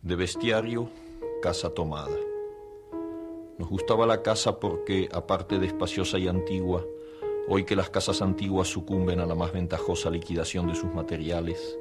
De bestiario, casa tomada. Nos gustaba la casa porque, aparte de espaciosa y antigua, hoy que las casas antiguas sucumben a la más ventajosa liquidación de sus materiales,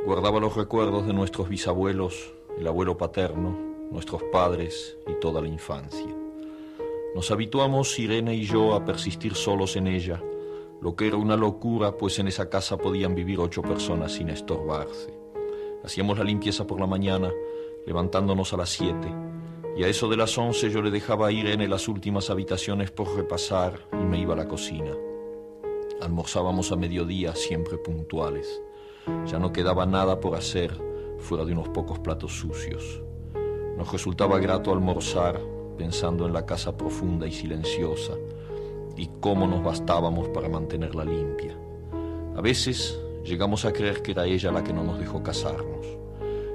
guardaba los recuerdos de nuestros bisabuelos, el abuelo paterno, nuestros padres y toda la infancia. Nos habituamos, Irene y yo, a persistir solos en ella, lo que era una locura, pues en esa casa podían vivir 8 personas sin estorbarse. Hacíamos la limpieza por la mañana, levantándonos a las 7, y a eso de las 11 yo le dejaba a Irene las últimas habitaciones por repasar y me iba a la cocina. Almorzábamos a mediodía, siempre puntuales. Ya no quedaba nada por hacer, fuera de unos pocos platos sucios. Nos resultaba grato almorzar, pensando en la casa profunda y silenciosa, y cómo nos bastábamos para mantenerla limpia. A veces llegamos a creer que era ella la que no nos dejó casarnos.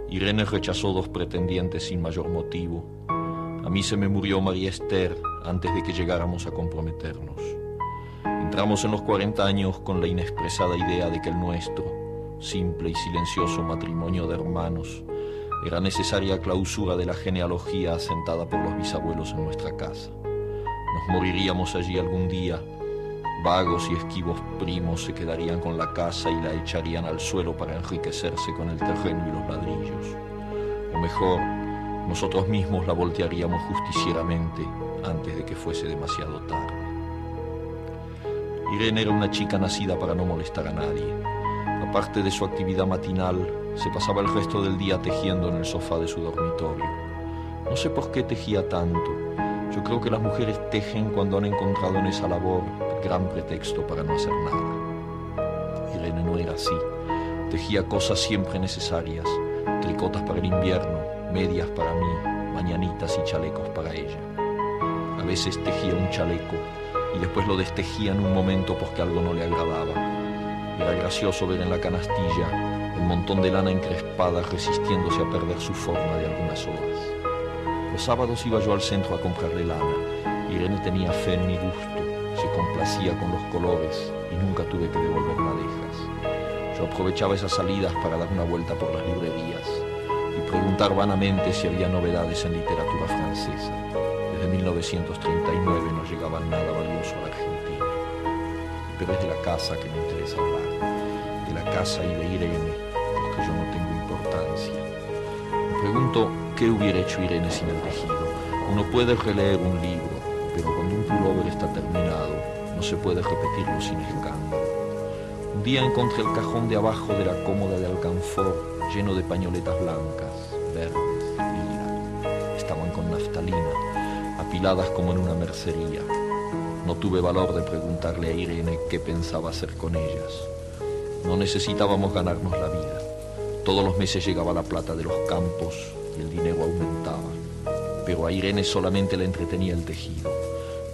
Irene rechazó 2 pretendientes sin mayor motivo. A mí se me murió María Esther antes de que llegáramos a comprometernos. Entramos en los 40 años con la inexpresada idea de que el nuestro, simple y silencioso matrimonio de hermanos, era necesaria clausura de la genealogía asentada por los bisabuelos en nuestra casa. Nos moriríamos allí algún día. Vagos y esquivos primos se quedarían con la casa y la echarían al suelo para enriquecerse con el terreno y los ladrillos. O mejor, nosotros mismos la voltearíamos justicieramente antes de que fuese demasiado tarde. Irene era una chica nacida para no molestar a nadie. Aparte de su actividad matinal, se pasaba el resto del día tejiendo en el sofá de su dormitorio. No sé por qué tejía tanto. Yo creo que las mujeres tejen cuando han encontrado en esa labor gran pretexto para no hacer nada. Irene no era así. Tejía cosas siempre necesarias, tricotas para el invierno, medias para mí, mañanitas y chalecos para ella. A veces tejía un chaleco y después lo destejía en un momento porque algo no le agradaba. Era gracioso ver en la canastilla el montón de lana encrespada resistiéndose a perder su forma de algunas horas. Los sábados iba yo al centro a comprarle lana. Irene tenía fe en mi gusto. Se complacía con los colores y nunca tuve que devolver madejas. Yo aprovechaba esas salidas para dar una vuelta por las librerías y preguntar vanamente si había novedades en literatura francesa. Desde 1939 no llegaba nada valioso a la Argentina. Pero es de la casa que me interesa hablar, de la casa y de Irene, porque yo no tengo importancia. Me pregunto qué hubiera hecho Irene sin el tejido. Uno puede releer un libro, pero cuando un pullover está terminado, no se puede repetirlo sin escándalo. Un día encontré el cajón de abajo de la cómoda de alcanfor lleno de pañoletas blancas, verdes, lila. Estaban con naftalina, apiladas como en una mercería. No tuve valor de preguntarle a Irene qué pensaba hacer con ellas. No necesitábamos ganarnos la vida. Todos los meses llegaba la plata de los campos y el dinero aumentaba. Pero a Irene solamente le entretenía el tejido.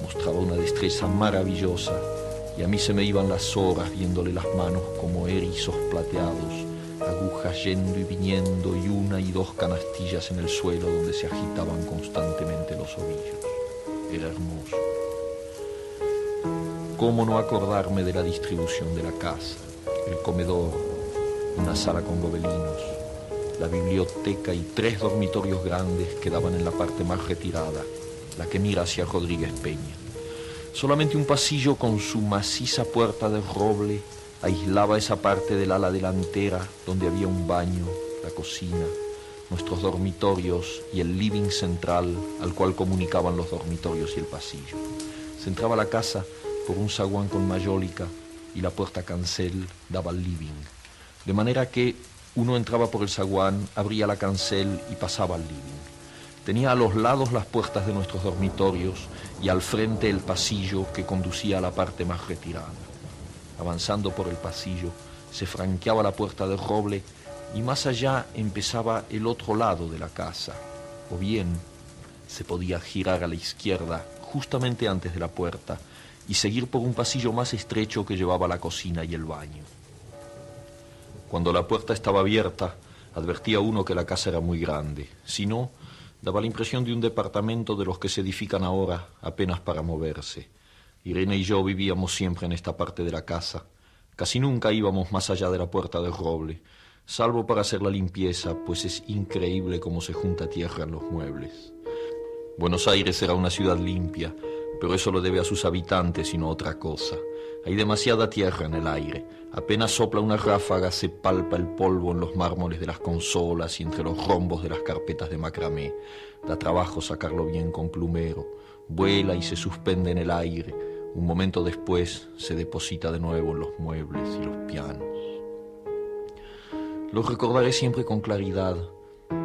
Mostraba una destreza maravillosa y a mí se me iban las horas viéndole las manos como erizos plateados, agujas yendo y viniendo y 1 y 2 canastillas en el suelo donde se agitaban constantemente los ovillos. Era hermoso. ¿Cómo no acordarme de la distribución de la casa? El comedor, una sala con gobelinos, la biblioteca y 3 dormitorios grandes que daban en la parte más retirada, la que mira hacia Rodríguez Peña. Solamente un pasillo con su maciza puerta de roble aislaba esa parte del ala delantera donde había un baño, la cocina, nuestros dormitorios y el living central al cual comunicaban los dormitorios y el pasillo. Se entraba a la casa por un zaguán con mayólica y la puerta cancel daba al living, de manera que uno entraba por el zaguán, abría la cancel y pasaba al living. Tenía a los lados las puertas de nuestros dormitorios y al frente el pasillo que conducía a la parte más retirada. Avanzando por el pasillo, se franqueaba la puerta de roble y más allá empezaba el otro lado de la casa. O bien se podía girar a la izquierda justamente antes de la puerta y seguir por un pasillo más estrecho que llevaba a la cocina y el baño. Cuando la puerta estaba abierta, advertía uno que la casa era muy grande. Si no, daba la impresión de un departamento de los que se edifican ahora apenas para moverse. Irene y yo vivíamos siempre en esta parte de la casa. Casi nunca íbamos más allá de la puerta de roble. salvo para hacer la limpieza, pues es increíble cómo se junta tierra en los muebles. Buenos Aires era una ciudad limpia, pero eso lo debe a sus habitantes y no a otra cosa. Hay demasiada tierra en el aire. Apenas sopla una ráfaga, se palpa el polvo en los mármoles de las consolas y entre los rombos de las carpetas de macramé. Da trabajo sacarlo bien con plumero. Vuela y se suspende en el aire. Un momento después se deposita de nuevo en los muebles y los pianos. Lo recordaré siempre con claridad,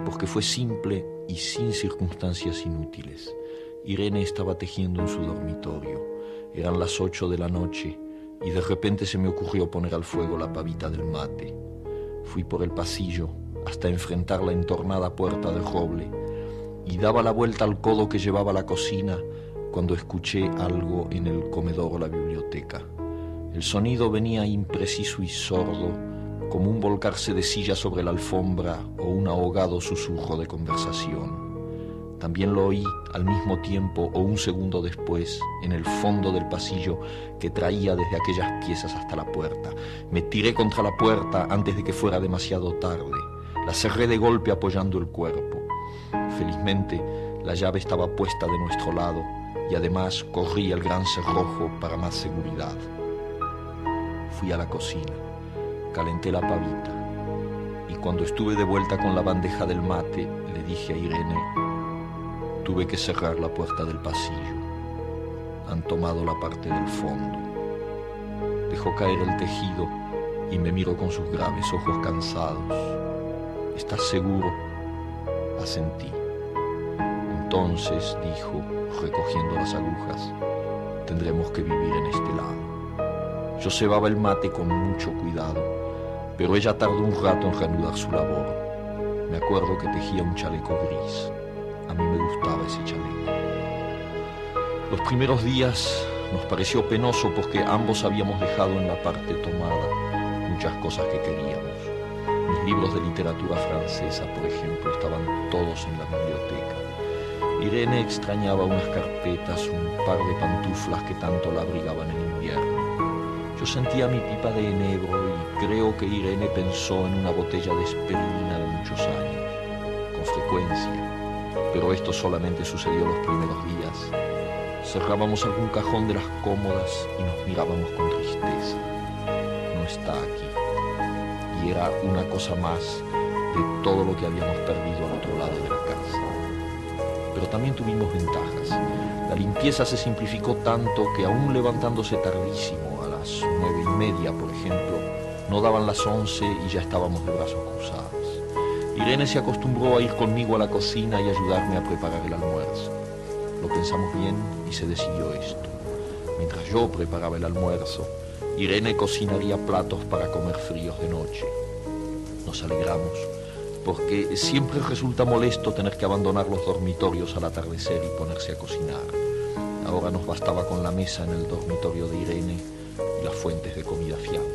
porque fue simple y sin circunstancias inútiles. Irene estaba tejiendo en su dormitorio. Eran las 8 de la noche y de repente se me ocurrió poner al fuego la pavita del mate. Fui por el pasillo hasta enfrentar la entornada puerta de roble y daba la vuelta al codo que llevaba a la cocina cuando escuché algo en el comedor o la biblioteca. El sonido venía impreciso y sordo, como un volcarse de silla sobre la alfombra o un ahogado susurro de conversación. También lo oí al mismo tiempo o un segundo después en el fondo del pasillo que traía desde aquellas piezas hasta la puerta. Me tiré contra la puerta antes de que fuera demasiado tarde. La cerré de golpe apoyando el cuerpo. Felizmente la llave estaba puesta de nuestro lado y además corrí el gran cerrojo para más seguridad. Fui a la cocina, calenté la pavita y cuando estuve de vuelta con la bandeja del mate le dije a Irene: tuve que cerrar la puerta del pasillo. Han tomado la parte del fondo. Dejó caer el tejido y me miró con sus graves ojos cansados. ¿Estás seguro? Asentí. Entonces, dijo, recogiendo las agujas, tendremos que vivir en este lado. Yo cebaba el mate con mucho cuidado, pero ella tardó un rato en reanudar su labor. Me acuerdo que tejía un chaleco gris. A mí me gustaba ese chaleco. Los primeros días nos pareció penoso porque ambos habíamos dejado en la parte tomada muchas cosas que queríamos. Mis libros de literatura francesa, por ejemplo, estaban todos en la biblioteca. Irene extrañaba unas carpetas, un par de pantuflas que tanto la abrigaban en invierno. Yo sentía mi pipa de enebro y creo que Irene pensó en una botella de esperidina de muchos años, con frecuencia. Pero esto solamente sucedió los primeros días. Cerrábamos algún cajón de las cómodas y nos mirábamos con tristeza. No está aquí. Y era una cosa más de todo lo que habíamos perdido al otro lado de la casa. Pero también tuvimos ventajas. La limpieza se simplificó tanto que aún levantándose tardísimo, a las 9:30, por ejemplo, no daban las 11 y ya estábamos de brazos cruzados. Irene se acostumbró a ir conmigo a la cocina y ayudarme a preparar el almuerzo. Lo pensamos bien y se decidió esto. Mientras yo preparaba el almuerzo, Irene cocinaría platos para comer fríos de noche. Nos alegramos, porque siempre resulta molesto tener que abandonar los dormitorios al atardecer y ponerse a cocinar. Ahora nos bastaba con la mesa en el dormitorio de Irene y las fuentes de comida fiable.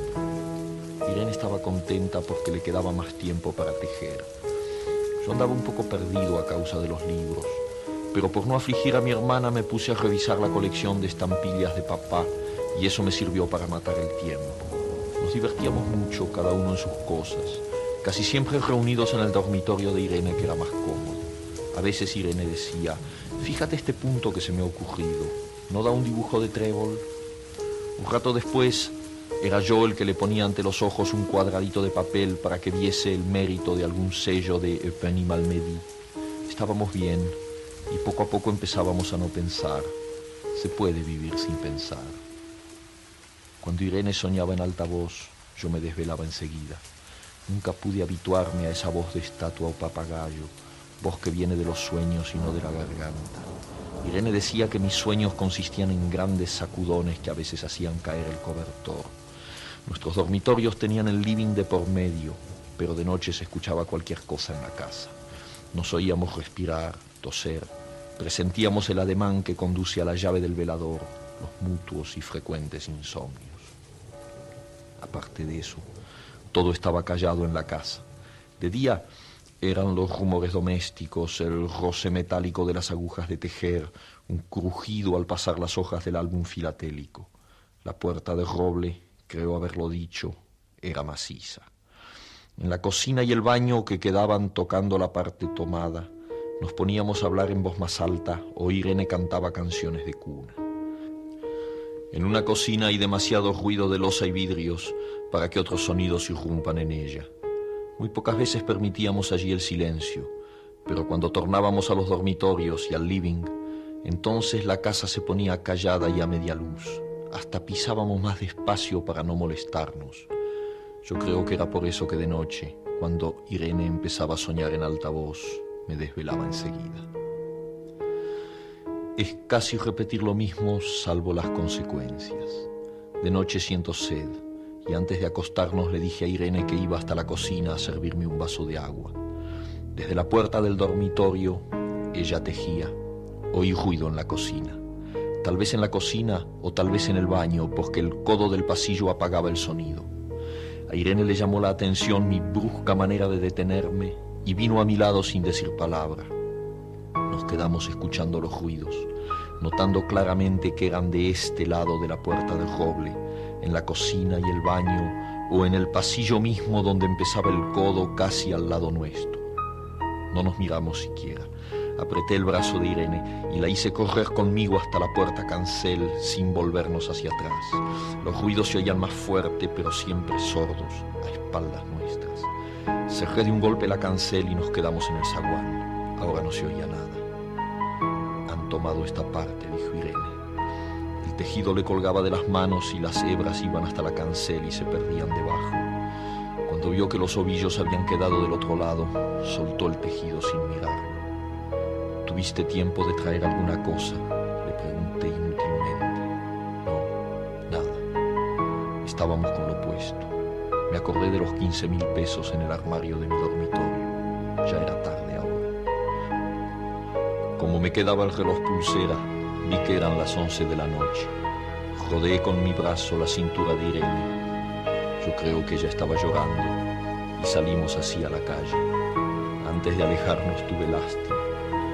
Irene estaba contenta porque le quedaba más tiempo para tejer. Yo andaba un poco perdido a causa de los libros, pero por no afligir a mi hermana me puse a revisar la colección de estampillas de papá y eso me sirvió para matar el tiempo. Nos divertíamos mucho, cada uno en sus cosas, casi siempre reunidos en el dormitorio de Irene, que era más cómodo. A veces Irene decía: fíjate este punto que se me ha ocurrido, ¿no da un dibujo de trébol? Un rato después era yo el que le ponía ante los ojos un cuadradito de papel para que viese el mérito de algún sello de Eugénie Malmedy. Estábamos bien y poco a poco empezábamos a no pensar. Se puede vivir sin pensar. Cuando Irene soñaba en alta voz, yo me desvelaba enseguida. Nunca pude habituarme a esa voz de estatua o papagayo, voz que viene de los sueños y no de la garganta. Irene decía que mis sueños consistían en grandes sacudones que a veces hacían caer el cobertor. Nuestros dormitorios tenían el living de por medio, pero de noche se escuchaba cualquier cosa en la casa. Nos oíamos respirar, toser, presentíamos el ademán que conduce a la llave del velador, los mutuos y frecuentes insomnios. Aparte de eso, todo estaba callado en la casa. De día eran los rumores domésticos, el roce metálico de las agujas de tejer, un crujido al pasar las hojas del álbum filatélico. La puerta de roble, creo haberlo dicho, era maciza. En la cocina y el baño que quedaban tocando la parte tomada, nos poníamos a hablar en voz más alta o Irene cantaba canciones de cuna. En una cocina hay demasiado ruido de loza y vidrios para que otros sonidos irrumpan en ella. Muy pocas veces permitíamos allí el silencio, pero cuando tornábamos a los dormitorios y al living, entonces la casa se ponía callada y a media luz. Hasta pisábamos más despacio para no molestarnos. Yo creo que era por eso que de noche, cuando Irene empezaba a soñar en alta voz, me desvelaba enseguida. Es casi repetir lo mismo, salvo las consecuencias. De noche siento sed, y antes de acostarnos le dije a Irene que iba hasta la cocina a servirme un vaso de agua. Desde la puerta del dormitorio, ella tejía. Oí ruido en la cocina. Tal vez en la cocina o tal vez en el baño, porque el codo del pasillo apagaba el sonido. A Irene le llamó la atención mi brusca manera de detenerme y vino a mi lado sin decir palabra. Nos quedamos escuchando los ruidos, notando claramente que eran de este lado de la puerta del roble, en la cocina y el baño, o en el pasillo mismo donde empezaba el codo casi al lado nuestro. No nos miramos siquiera. Apreté el brazo de Irene y la hice correr conmigo hasta la puerta cancel sin volvernos hacia atrás. Los ruidos se oían más fuerte, pero siempre sordos, a espaldas nuestras. Cerré de un golpe la cancel y nos quedamos en el zaguán. Ahora no se oía nada. Han tomado esta parte, dijo Irene. El tejido le colgaba de las manos y las hebras iban hasta la cancel y se perdían debajo. Cuando vio que los ovillos habían quedado del otro lado, soltó el tejido sin mirar. ¿Tuviste tiempo de traer alguna cosa?, le pregunté inútilmente. No, nada. Estábamos con lo puesto. Me acordé de los 15.000 pesos en el armario de mi dormitorio. Ya era tarde ahora. Como me quedaba el reloj pulsera, vi que eran las 11 de la noche. Rodeé con mi brazo la cintura de Irene. Yo creo que ella estaba llorando y salimos así a la calle. Antes de alejarnos tuve lástima.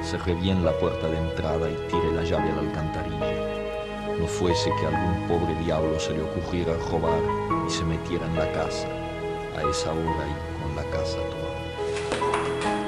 Cerré bien la puerta de entrada y tiré la llave a la alcantarilla. No fuese que a algún pobre diablo se le ocurriera robar y se metiera en la casa a esa hora y con la casa tomada.